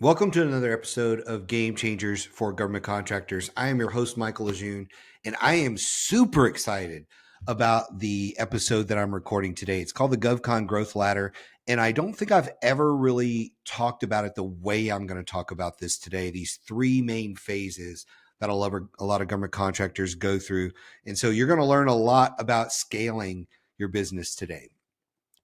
Welcome to another episode of Game Changers for Government Contractors. I am your host, Michael LeJeune, and I am super excited about the episode that I'm recording today. It's called the GovCon Growth Ladder, and I don't think I've ever really talked about it the way I'm going to talk about this today. These three main phases that a lot of government contractors go through. And so you're going to learn a lot about scaling your business today.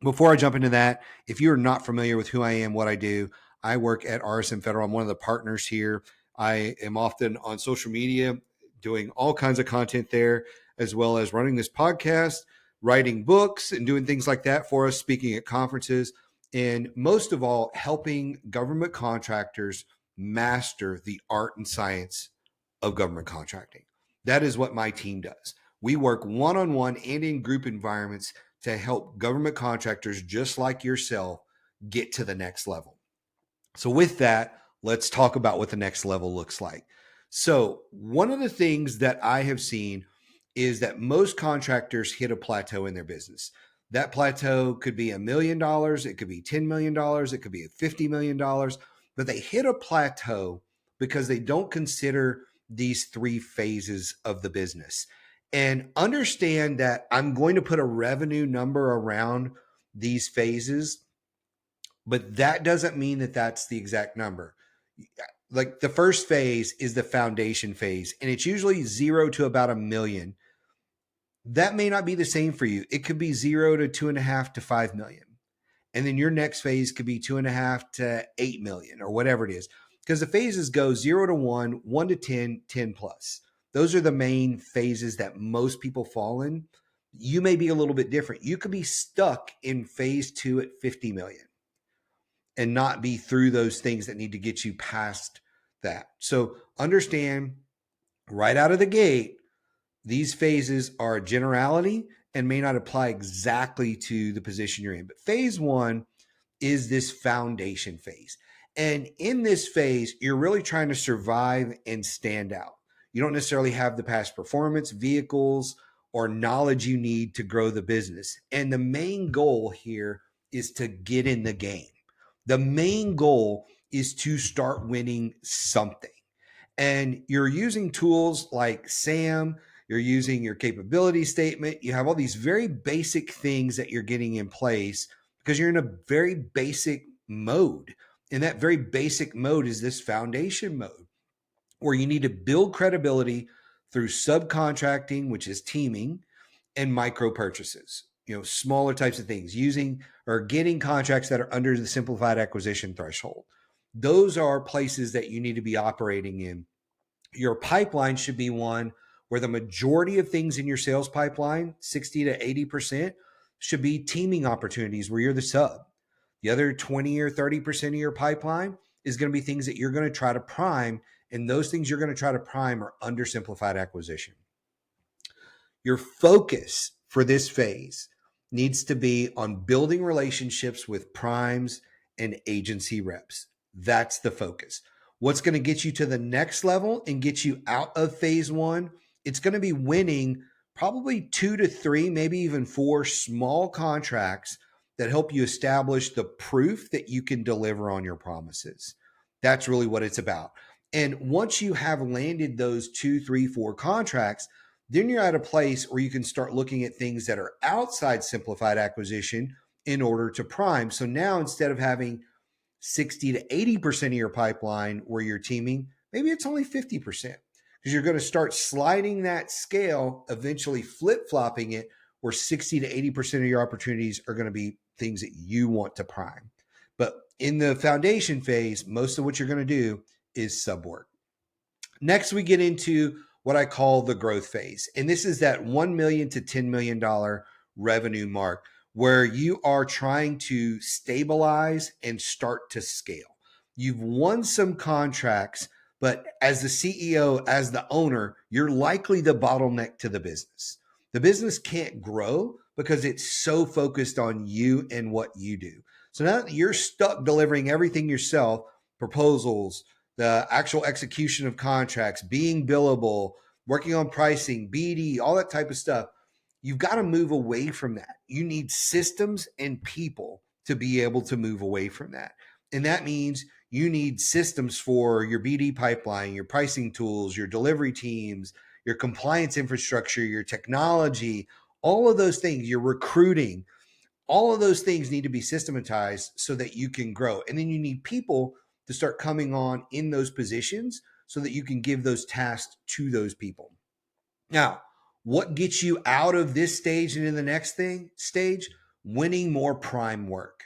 Before I jump into that, if you're not familiar with who I am, what I do, I work at RSM Federal. I'm one of the partners here. I am often on social media doing all kinds of content there, as well as running this podcast, writing books, and doing things like that for us, speaking at conferences, and most of all, helping government contractors master the art and science of government contracting. That is what my team does. We work one-on-one and in group environments to help government contractors just like yourself get to the next level. So with that, let's talk about what the next level looks like. So one of the things that I have seen is that most contractors hit a plateau in their business. That plateau could be $1 million, it could be $10 million, it could be $50 million, but they hit a plateau because they don't consider these three phases of the business. And understand that I'm going to put a revenue number around these phases, but that doesn't mean that that's the exact number. Like the first phase is the foundation phase, and it's usually 0 to about 1 million. That may not be the same for you. It could be 0 to 2.5 to 5 million. And then your next phase could be 2.5 to 8 million or whatever it is. Because the phases go 0 to 1, 1 to 10, 10 plus. Those are the main phases that most people fall in. You may be a little bit different. You could be stuck in phase 2 at 50 million and not be through those things that need to get you past that. So understand right out of the gate, these phases are a generality and may not apply exactly to the position you're in. But phase one is this foundation phase. And in this phase, you're really trying to survive and stand out. You don't necessarily have the past performance, vehicles, or knowledge you need to grow the business. And the main goal here is to get in the game. The main goal is to start winning something. And you're using tools like SAM, you're using your capability statement. You have all these very basic things that you're getting in place because you're in a very basic mode. And that very basic mode is this foundation mode where you need to build credibility through subcontracting, which is teaming, and micro purchases, smaller types of things, using or getting contracts that are under the simplified acquisition threshold. Those are places that you need to be operating in. Your pipeline should be one where the majority of things in your sales pipeline, 60 to 80%, should be teaming opportunities where you're the sub. The other 20 or 30% of your pipeline is going to be things that you're going to try to prime. And those things you're going to try to prime are under simplified acquisition. Your focus for this phase needs to be on building relationships with primes and agency reps. That's the focus. What's going to get you to the next level and get you out of phase one? It's going to be winning probably 2 to 3, maybe even 4 small contracts that help you establish the proof that you can deliver on your promises. That's really what it's about. And once you have landed those 2, 3, 4 contracts, then you're at a place where you can start looking at things that are outside simplified acquisition in order to prime. So now instead of having 60 to 80% of your pipeline where you're teaming, maybe it's only 50% because you're going to start sliding that scale, eventually flip-flopping it where 60 to 80% of your opportunities are going to be things that you want to prime. But in the foundation phase, most of what you're going to do is sub work. Next, we get into what I call the growth phase. And this is that $1 million to $10 million revenue mark where you are trying to stabilize and start to scale. You've won some contracts, but as the CEO, as the owner, you're likely the bottleneck to the business. The business can't grow because it's so focused on you and what you do. So now that you're stuck delivering everything yourself, proposals, the actual execution of contracts, being billable, working on pricing, BD, all that type of stuff, you've got to move away from that. You need systems and people to be able to move away from that. And that means You need systems for your BD pipeline, your pricing tools, your delivery teams, your compliance infrastructure, your technology, all of those things, your recruiting. All of those things need to be systematized so that you can grow. And then you need people to start coming on in those positions so that you can give those tasks to those people. Now, what gets you out of this stage and in the next stage? Winning more prime work,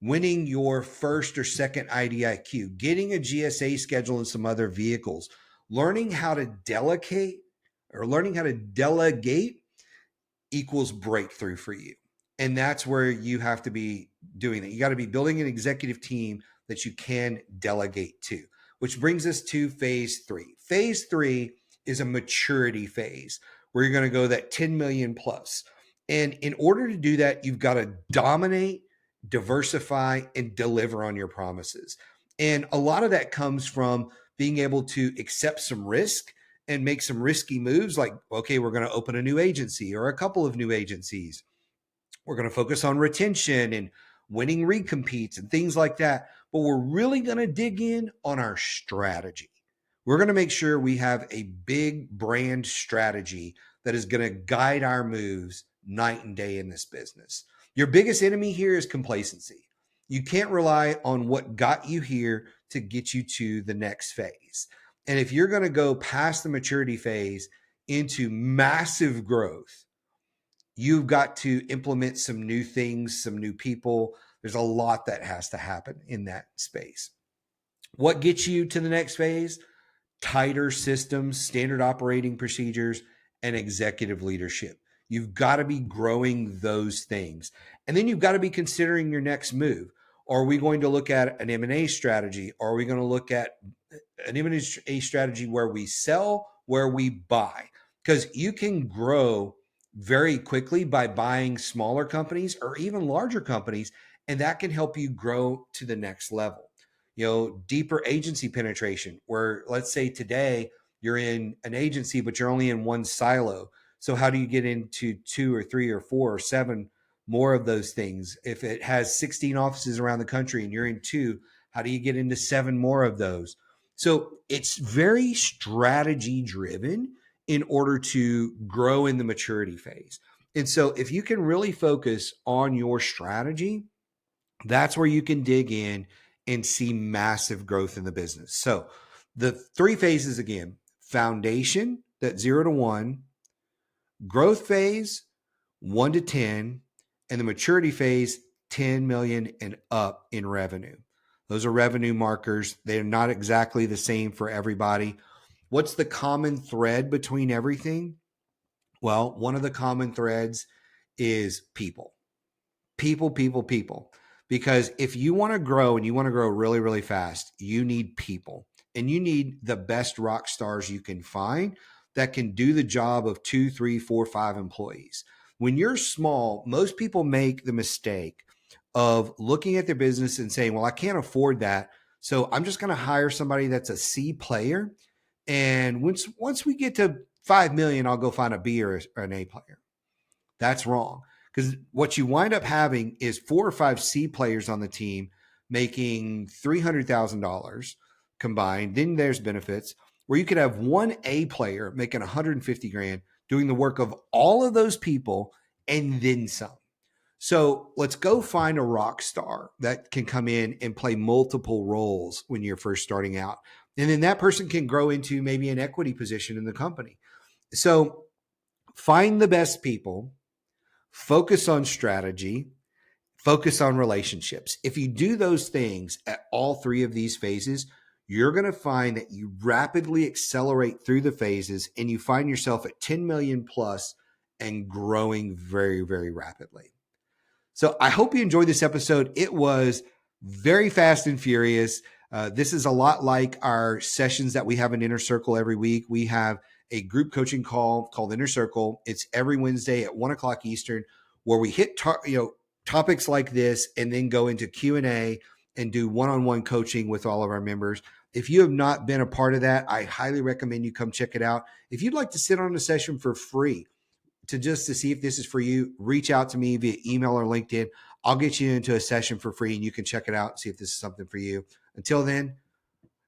winning your first or second IDIQ, getting a GSA schedule and some other vehicles, learning how to delegate equals breakthrough for you. And that's where you have to be doing that. You got to be building an executive team that you can delegate to, which brings us to phase 3. Phase 3 is a maturity phase where you're going to go that 10 million plus. And in order to do that, you've got to dominate, diversify, and deliver on your promises. And a lot of that comes from being able to accept some risk and make some risky moves like, okay, we're going to open a new agency or a couple of new agencies. We're going to focus on retention and winning recompetes and things like that. But we're really going to dig in on our strategy. We're going to make sure we have a big brand strategy that is going to guide our moves night and day in this business. Your biggest enemy here is complacency. You can't rely on what got you here to get you to the next phase. And if you're going to go past the maturity phase into massive growth, you've got to implement some new things, some new people. There's a lot that has to happen in that space. What gets you to the next phase? Tighter systems, standard operating procedures, and executive leadership. You've got to be growing those things. And then you've got to be considering your next move. Are we going to look at an M&A strategy? Or are we going to look at an M&A strategy where we sell, where we buy? Because you can grow very quickly by buying smaller companies or even larger companies, and that can help you grow to the next level. Deeper agency penetration, where let's say today you're in an agency, but you're only in one silo. So how do you get into 2 or 3 or 4 or 7 more of those things? If it has 16 offices around the country and you're in 2, how do you get into 7 more of those? So it's very strategy driven in order to grow in the maturity phase. And so if you can really focus on your strategy, that's where you can dig in and see massive growth in the business. So the 3 phases again: foundation, that 0 to 1, growth phase, 1 to 10, and the maturity phase, 10 million and up in revenue. Those are revenue markers. They're not exactly the same for everybody. What's the common thread between everything? Well, one of the common threads is people. People. Because if you want to grow and you want to grow really, really fast, you need people. And you need the best rock stars you can find that can do the job of 2, 3, 4, 5 employees. When you're small, most people make the mistake of looking at their business and saying, well, I can't afford that, so I'm just going to hire somebody that's a C player. And once we get to 5 million, I'll go find a B or an A player. That's wrong. Because what you wind up having is 4 or 5 C players on the team making $300,000 combined. Then there's benefits where you could have one A player making 150 grand doing the work of all of those people and then some. So let's go find a rock star that can come in and play multiple roles when you're first starting out. And then that person can grow into maybe an equity position in the company. So find the best people, focus on strategy, focus on relationships. If you do those things at all 3 of these phases, you're going to find that you rapidly accelerate through the phases and you find yourself at 10 million plus and growing very, very rapidly. So I hope you enjoyed this episode. It was very fast and furious. This is a lot like our sessions that we have in Inner Circle every week. We have a group coaching call called Inner Circle. It's every Wednesday at 1:00 Eastern, where we hit topics like this and then go into Q&A and do one-on-one coaching with all of our members. If you have not been a part of that, I highly recommend you come check it out. If you'd like to sit on a session for free to see if this is for you, reach out to me via email or LinkedIn. I'll get you into a session for free and you can check it out and see if this is something for you. Until then,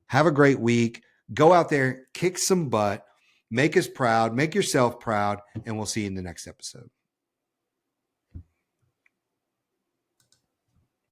have a great week. Go out there, kick some butt, make us proud, make yourself proud, and we'll see you in the next episode.